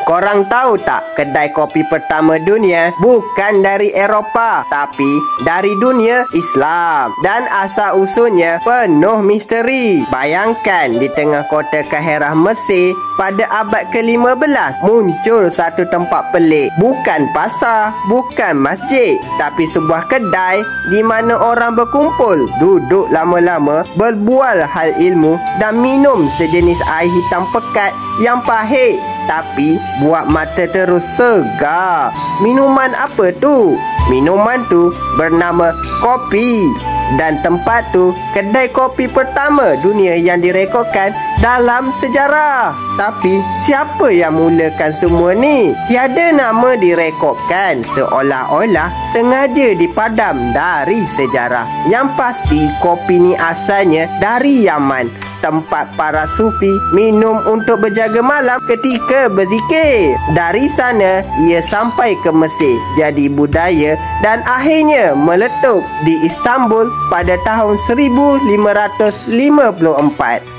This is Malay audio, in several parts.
Korang tahu tak, kedai kopi pertama dunia bukan dari Eropah, tapi dari dunia Islam. Dan asal-usulnya penuh misteri. Bayangkan, di tengah kota Kahirah, Mesir, pada abad ke-15, muncul satu tempat pelik. Bukan pasar, bukan masjid, tapi sebuah kedai di mana orang berkumpul, duduk lama-lama, berbual hal ilmu dan minum sejenis air hitam pekat yang pahit tapi buat mata terus segar. Minuman apa tu? Minuman tu bernama kopi. Dan tempat tu kedai kopi pertama dunia yang direkodkan dalam sejarah. Tapi siapa yang mulakan semua ni? Tiada nama direkodkan, seolah-olah sengaja dipadam dari sejarah. Yang pasti kopi ni asalnya dari Yaman, tempat para sufi minum untuk berjaga malam ketika berzikir. Dari sana ia sampai ke Mesir, jadi budaya dan akhirnya meletup di Istanbul pada tahun 1554.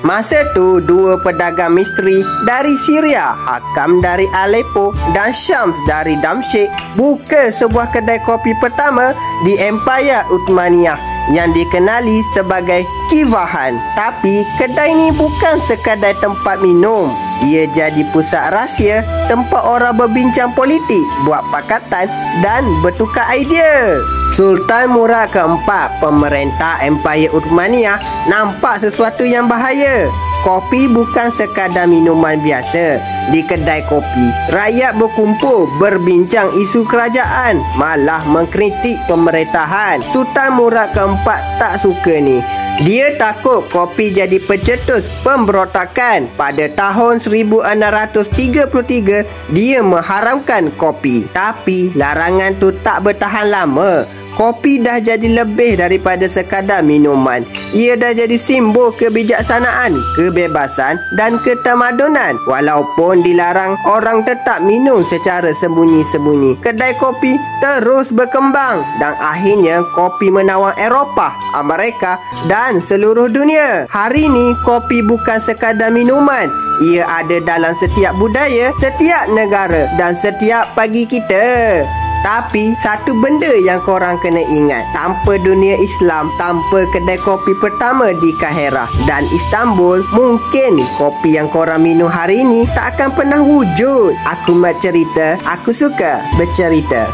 Masa tu dua pedagang misteri dari Syria, Hakam dari Aleppo dan Syams dari Damsyik, buka sebuah kedai kopi pertama di Empayar Uthmaniyah yang dikenali sebagai Kivahan. Tapi kedai ni bukan sekadar tempat minum. Ia jadi pusat rahsia, tempat orang berbincang politik, buat pakatan dan bertukar idea. Sultan Murad keempat, pemerintah Empayar Uthmaniyah, nampak sesuatu yang bahaya. Kopi bukan sekadar minuman biasa. Di kedai kopi, rakyat berkumpul berbincang isu kerajaan, malah mengkritik pemerintahan. Sultan Murad keempat tak suka ni. Dia takut kopi jadi pencetus pemberontakan. Pada tahun 1633, dia mengharamkan kopi. Tapi larangan tu tak bertahan lama. Kopi dah jadi lebih daripada sekadar minuman. Ia dah jadi simbol kebijaksanaan, kebebasan dan ketamadunan. Walaupun dilarang, orang tetap minum secara sembunyi-sembunyi. Kedai kopi terus berkembang dan akhirnya kopi menawar Eropah, Amerika dan seluruh dunia. Hari ni kopi bukan sekadar minuman. Ia ada dalam setiap budaya, setiap negara dan setiap pagi kita. Tapi satu benda yang korang kena ingat, tanpa dunia Islam, tanpa kedai kopi pertama di Kahirah dan Istanbul, mungkin kopi yang korang minum hari ini tak akan pernah wujud. Aku Mat Cerita, aku suka bercerita.